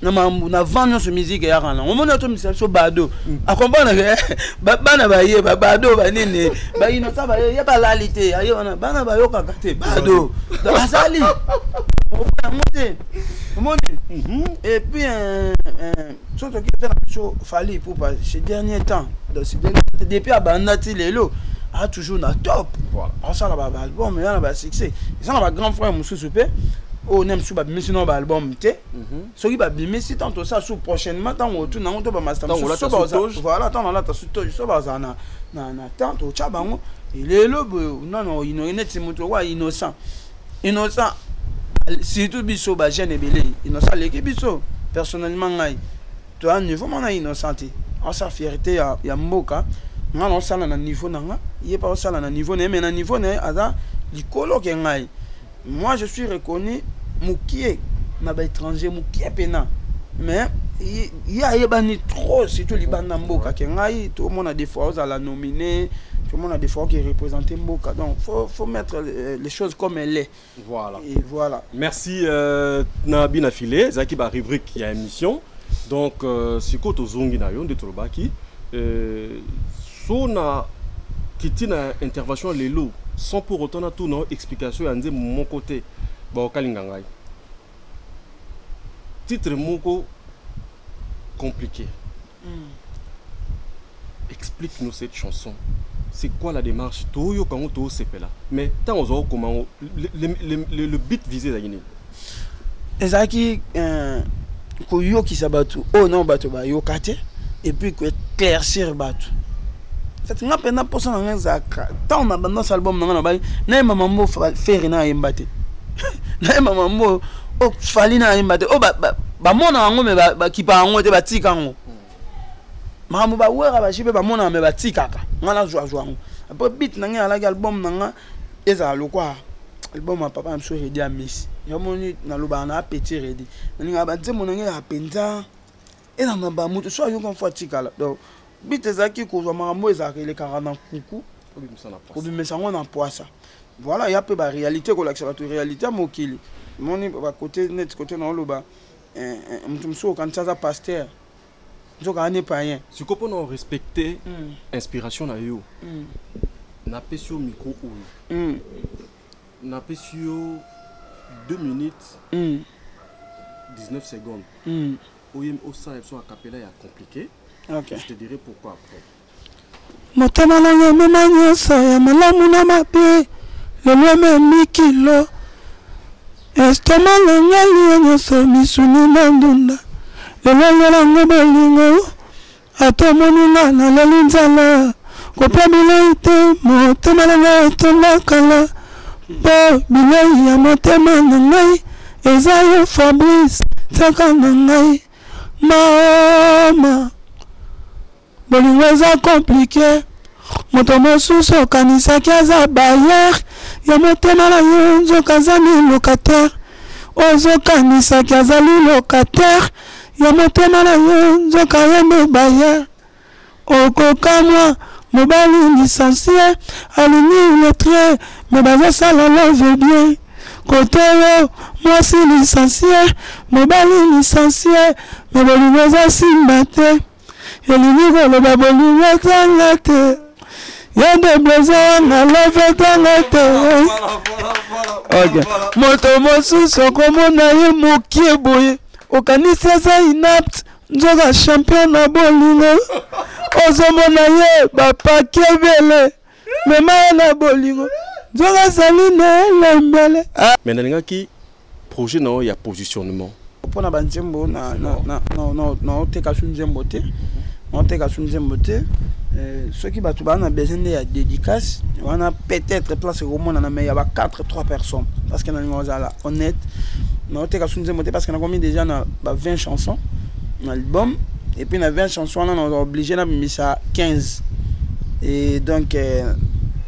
Na vendre ce musique ya kana on mona to musique so bado akombana ke bana ba ye bado ba nini ba ino sa ba ye ba lalité ayo bana ba yo kakate bado da asali et puis surtout qui était Fali Poupa ces derniers temps depuis abandati lelo a toujours na top voilà ça là ba album mais là ba succès ça là ba grand frère Moussou Soupé on aime sous bimisi non album té ce qui va bimisi tant ça sous prochainement tant autour na on to ba master voilà tant là ta sous to so ba na tant au chabango il est le non innocent moto wa innocent surtout biso ba jeune belé innocent l'équipe biso personnellement ngai to un niveau mon innocenté en sa fierté ya mboka nga on sala na niveau nanga il est pas sala na niveau mais na niveau ne ada likolo ke ngai. Moi, je suis reconnu Moukié, na ba étranger Moukié pena. Mais il y a trop, surtout les Banamboka qui tout le monde a des fois à la nominer, tout le monde a des fois qui représentent Mboka. Donc faut mettre les choses comme elles est. Voilà. Et voilà. Merci Nabi Nafilé, Zaki ba rubrique il y a émission. Donc c'est quoi tozongi na yon de Trobaki sona kitina intervention lelo sans pour autant tout non explication de mon côté ba okalingangai titre moko compliqué. Explique-nous cette chanson. C'est quoi la démarche toyo kango to sepela mais tant on comment le but visé d'aginer ezaki koyo ki sabatu oh non bato ba yo kate et puis que éclaircir bato c'est nga pena posa nga zaka tant on a dans cet album nga ba na mama mo faire na yembate na mama mo o fali na yembate o ba mona ngo me ba kipa ngo te ba tika ngo mamu ba wera ba jibe ba mona me ba tika ka ngala joa ngo après beat na nga la album nga eza lokwa album a papa mso ready a miss yomoni na loba na petit ready nga ba nze mona nga penza eza na ba mutu so yo kon fatika la donc beat ezaki ko zo mamu ezaki le 40 kuku obimisa ngo na poisa voilà ya pe ba réalité ko l'accélérateur réalité mokili moni ba côté net côté na loba mutu mso kan tsaza pasteur nzoka ane payen si ko pona respecter inspiration na yo na pesio micro ou na pesio 2 minutes 19 secondes oyem osa epso a capella ya compliqué. Okay. Je te dirai pourquoi après. Motema na ngome manyoso ya malamu na mabe le lome mikilo estoma na ngali nyoso misuni na ndunda le lolo na ngome lingo atomoni na lelinzala kopamila ite motema na ngai kala bo bilei ya motema na ngai ezayo Fabrice tsaka na ngai mama bolingo eza compliqué moto mosusu okanisaki aza bayer ya motema na yo nzoka azali locataire ozokanisaki azali locataire ya motema na yo nzoka yembe bayer okokamwa mobali licencié alingi lettré mais bazosala love bien côté yo mwasi licencié mobali licencié mais bolingo eza simba te elingi koloba bolingo etanga te ya deblosa na love etanga te moto mosusu okomona ye mokie boye okanisi aza inapte nzoka champion na bolingo ozomona ye bapake ebele mema ye na bolingo nzoka zali na elembele. Mais nalingaki projet na ya positionnement mpona banzembo na oteka su nzembo te naoteka su nzembo te soki bato baa na besoin de ya dédicace wana peut-être place ekomona mais ya ba 4-3 personnes parce que nalinga ozala honnête naoteka su nzembo te parce que nakomi déjà na ba 20 chansons na album et puis na 20 chansons wana na obligé na bimisa 15 et donc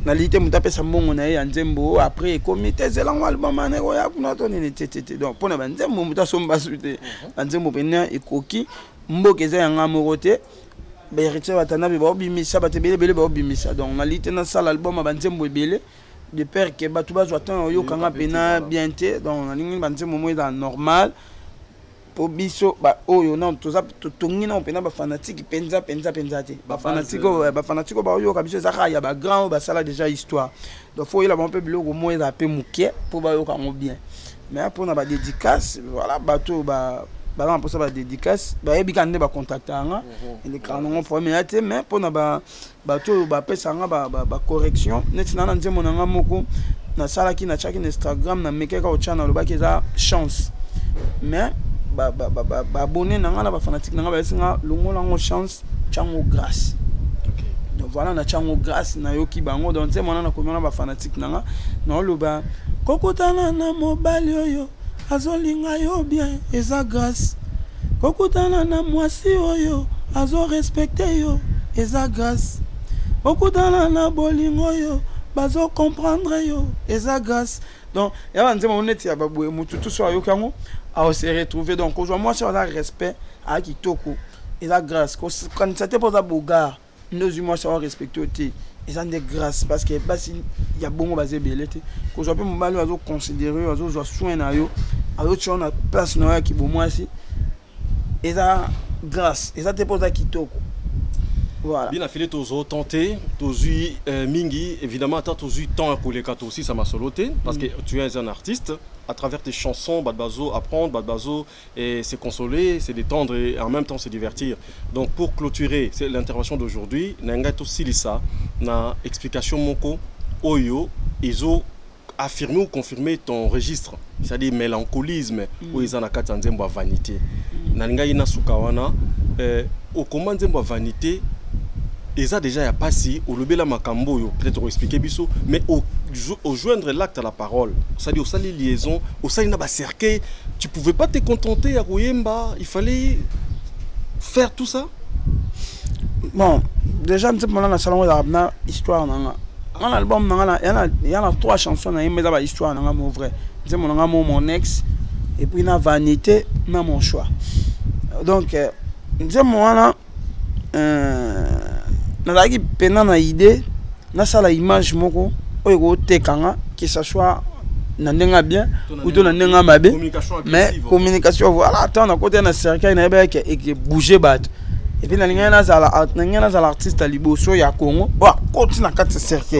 na lité muta pesa mbongo na ye ya nzembo après comité zelango album aneko ya kuna to nini tete donc pona ba nzembo muta somba sute ba nzembo pena ekoki mboka eza yanga moko te ba héritier batana be ba bimisa batebele bele ba bimisa donc na lité na sala album ba nzembo ebele de père que batu bazwa tan yo kanga pena bien te donc na lingi ba nzembo mo eza normal po biso ba oyo na toza tongi na pena ba fanatique penza te ba fanatique ba oyo ka biso za ya ba grand ba sala déjà histoire donc faut il a un peu biloko mo eza pe mukie po ba yo ka ngo bien mais pour na ba dédicace voilà bato ba ba pour ça ba dédicace ba yebi kan ne ba contacter nga il est canon premier te mais pour na ba bato ba pesa nga ba correction net na nzembo na nga moko na sala ki na chaki na Instagram na mekeka o channel ba keza chance mais abonné nanga na ba fanatique nanga ba singa longola ngo chance chango grâce. Donc voilà na chango grâce na yoki bango donc c'est mona na komona ba fanatique nanga na loba kokutana na mobali oyo azolinga yo bien eza grâce kokutana na mwasi oyo azo respecter yo eza grâce kokutana na bolingo yo bazo comprendre yo eza grâce. Donc ya banze mo neti ya babwe mutu tout so yo kango à se retrouver donc aujourd'hui moi c'est un respect à kitoko et la grâce quand c'était pour ça bogar nos humains sont respectés et ça des grâce parce que il y a bon basé belete qu'aujourd'hui mon mal oiseau considéré oiseau joie soin na yo alors tu on a place na qui bon moi si et ça grâce et ça te pour ça kitoko. Voilà. Bien affilé tous tenté, tous mingi évidemment tant tous temps pour les quatre aussi ça m'a soloté parce que tu es un artiste à travers tes chansons badbazo apprendre badbazo et se consoler, se détendre et en même temps se divertir. Donc pour clôturer c'est l'intervention d'aujourd'hui nanga to silisa na explication moko oyo izo affirmer ou confirmer ton registre, c'est-à-dire mélancolisme ou ils en a quatre nzembo vanité. Nanga ina sukawana au comment nzembo vanité et ça déjà il n'y a pas si au lobby la makambo peut-être expliquer biso mais au joindre l'acte à la parole c'est-à-dire au sali liaison au sali na ba cercueil tu pouvais pas te contenter à Koyemba il fallait faire tout ça. Bon déjà nous sommes dans salon d'Arabna histoire nanga dans l'album nanga il y a 3 chansons na yemba ba histoire nanga mon vrai c'est mon ex et puis na vanité na mon choix donc nous moi nazalaki pena na idée nasala image moko oyo kotekanga que ça soit na ndenga bien ou na ndenga mabe mais communication voilà tant na côté na cercle na yeba que bouger bat et puis na linga na zala artiste liboso ya Congo ba continue na 4 cercle.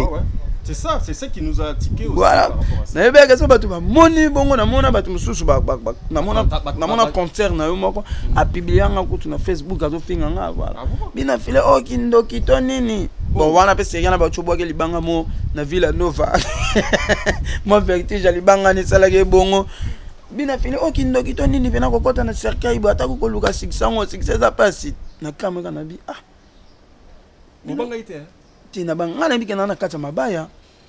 C'est ça qui nous a tiqué aussi. Voilà. Na yeba que ça batu ba moni bongo na mona batu mususu ba na mona concert na yo moko a publier nga kutu na Facebook azo finga nga voilà. Bina file o kindo kitonini. Bon wana pe seriana ba chobo ke libanga mo na Villa Nova. Mo vertige libanga ni sala ke bongo. Bina file o kindo kitonini pena kokota na cercueil ba ta ko luka 600 pasi na kamera na bi ah. Mbanga ite tina bangana bikena na kata mabaya.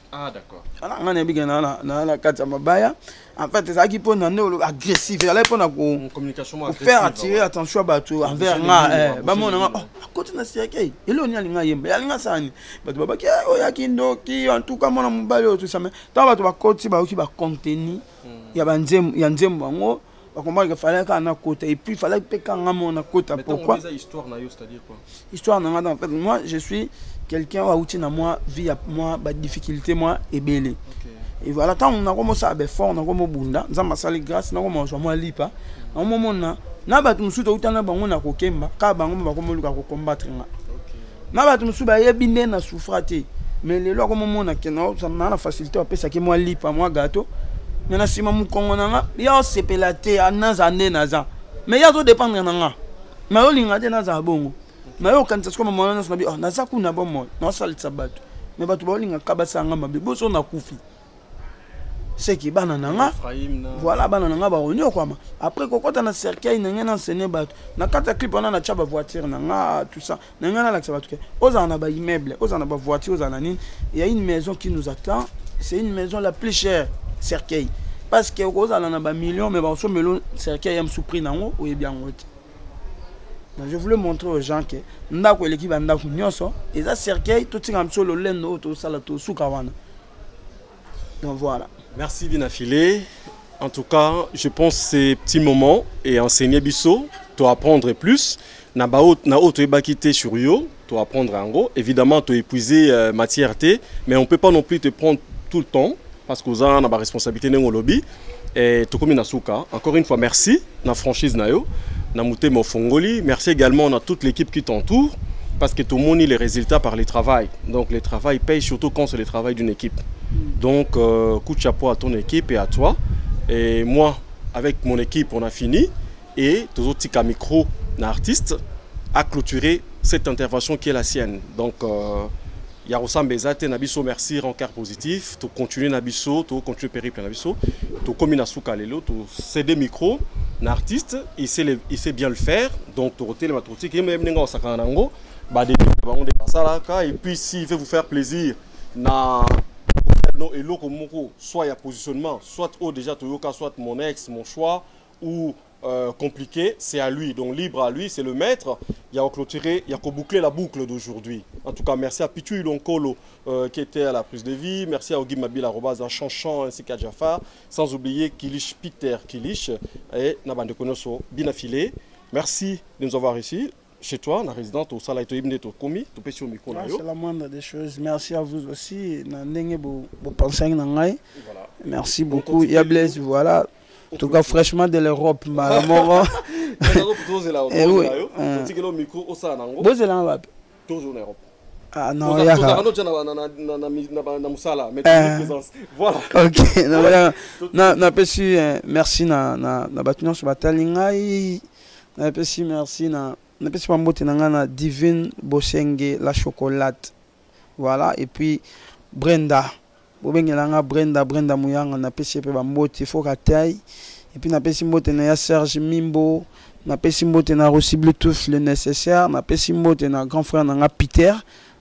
Ah d'accord. Ala ngana bikena na kata mabaya. En fait ça qui pose un agressif il allait prendre communication agressive faire attirer attention à bateau envers nga ba mona à côté na siaki elo ni alinga yemba alinga sani bato babaki oya kindo ki en tout cas mona mobali tout ça mais tant bato ba côté ba ki ba contenu ya nzembo ngo ba comprendre que fallait qu'on côté et puis fallait que quand on a côté pourquoi histoire na yo c'est-à-dire quoi histoire na en fait moi je suis quelqu'un a outil na moi vie à moi ba difficulté moi et belé et voilà tant on a commencé à be fort on a comme bunda nzamba sali grâce na comme je moi lipa na moment na ba tu musuto utana bango na kokemba ka bango ba comme luka ko combattre nga na ba tu musu ba yebi nde na souffrate mais le lo comme moment na kena ça na facilité à pesa ki moi lipa moi gâteau mais na sima mu kongo na nga ya sepelate anaza nde naza mais ya zo dépendre na nga mais olinga te naza bongo mais okanisa siko mama na sabi naza kuna bon moi na salisa bato mais bato olinga kabasanga mabe boso na kufi c'est qui bana nanga voilà bana nanga ba onyo kwa après kokota na cercueil nanga na enseigner bato na kata clip on a na chaba voiture nanga tout ça nanga na l'accès bato oza na ba immeuble oza na ba voiture oza na nini il y a une maison qui nous attend c'est une maison la plus chère cercueil parce que oza na ba millions mais ba so melo cercueil am sous prix nango ou bien ngoti. Je voulais montrer aux gens que ndako l'équipe ndako nyonso et ça cercueil tout tinga msolo lendo to sala to sukawana. Donc voilà. Merci Binafilé. En tout cas, je pense que ces petits moments et enseigner biso, tu apprendre plus. Na autre ébakité sur yo, tu apprendre en gros. Évidemment, tu épuiser matière T, mais on ne peut pas non plus te prendre tout le temps parce que vous avez une responsabilité dans le lobby. Et tu comme Nasuka. Encore une fois, merci na franchise nayo, na mouté Mofongoli. Merci également à toute l'équipe qui t'entoure parce que tout le monde a les résultats par le travail. Donc le travail paye surtout quand c'est le travail d'une équipe. Donc, coup de chapeau à ton équipe et à toi. Et moi, avec mon équipe, on a fini. Et tous autres petits micro, l'artiste, a clôturé cette intervention qui est la sienne. Donc, Yarosan Bezate, Nabiso, merci, rencard positif. Tu continues Nabiso, tu continues périple Nabiso. Tu communes à Soukalelo, tu cédé micro, l'artiste, il sait bien le faire. Donc, tu retiens les matroutis qui est même dans sa canango. Et puis, s'il veut vous faire plaisir, et l'autre soit il y a positionnement, soit déjà Toyoka, soit mon ex, mon choix, ou compliqué, c'est à lui. Donc libre à lui, c'est le maître. Il y a clôturé, il y a boucler la boucle d'aujourd'hui. En tout cas, merci à Pichu Ilonkolo qui était à la prise de vie. Merci à Ogi Mabil à Chanchan ainsi qu'à Jafar. Sans oublier Kilish Peter Kilish et Nabande Konoso Binafilé. Merci de nous avoir ici. Chez toi, la résidente au Salai Toibne Tokomi, tu peux sur le micro. C'est la moindre des choses. Merci à vous aussi. Merci beaucoup. Yablez, voilà. En tout cas, fraîchement de l'Europe. Ah non, il y a voilà. Ok. Merci na batunon sur batalingai. Merci na Napesi pambote na Divine Bosenge la chocolate. Voilà et puis Brenda. Bobengelanga Brenda Muyanga napesi pe pambote Fokatai et puis napesi mbote na ya Serge Mimbo, napesi mbote na Rossi Bluetooth le nécessaire, napesi mbote na grand frère na Peter.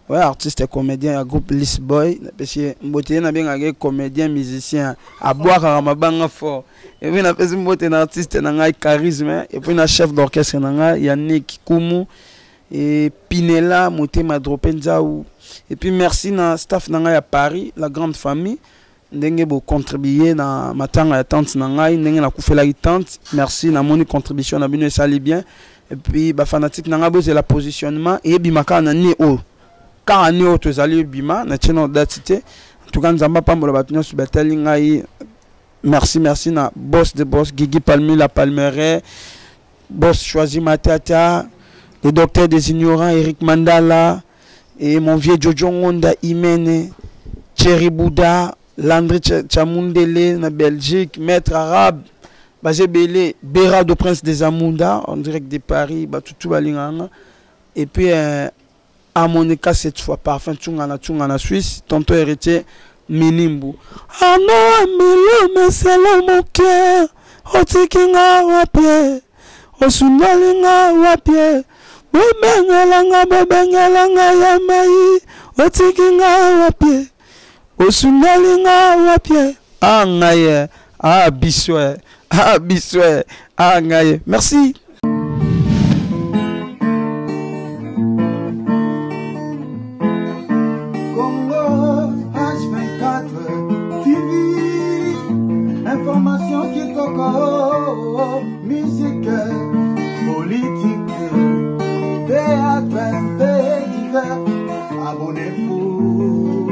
Ouais, artiste et comédien à groupe Lisboy, napesi mbote na bien comédien musicien à boire à mabanga fort. Et puis napesi mbote na artiste na charisme et puis na chef d'orchestre na Yannick Kumu et Pinela Motema Dropenzaou. Et puis merci na staff na à Paris, la grande famille ndenge bo contribuer na matanga ya tante na ngai ndenge na kufela tante. Merci na moni contribution na bino sali bien. Et puis ba fanatique na boze la positionnement et bimaka na ni o. Car ani o tozali bima na cheno datité. En tout cas nzamba pambola batunyo su batali ngai. Merci na boss de boss Guigui Palmi la Palmeret, boss Choisi Matata, le docteur des ignorants Eric Mandala et mon vieux Jojo Ngonda Imene, Thierry Bouda, Landry Chamundele na Belgique, maître arabe Bazé Belé, Béra de Prince des Amunda en direct de Paris, Batutu Balinganga et puis à Monica cette fois parfum Tungana Suisse, tonton héritier Minimbu. Ah non, Milo, c'est mon cœur. O tikinga wapie. O sunalinga wapie. Bobengelanga yamai. O tikinga wapie. O sunalinga wapie. Ah ngaye. Ah biswe. Ah ngaye. Merci. Information qui toque, musique, politique, théâtre, fait divers, abonnez-vous.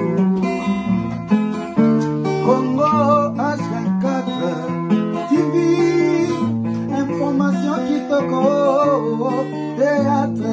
Congo H24 TV, information qui toque, théâtre.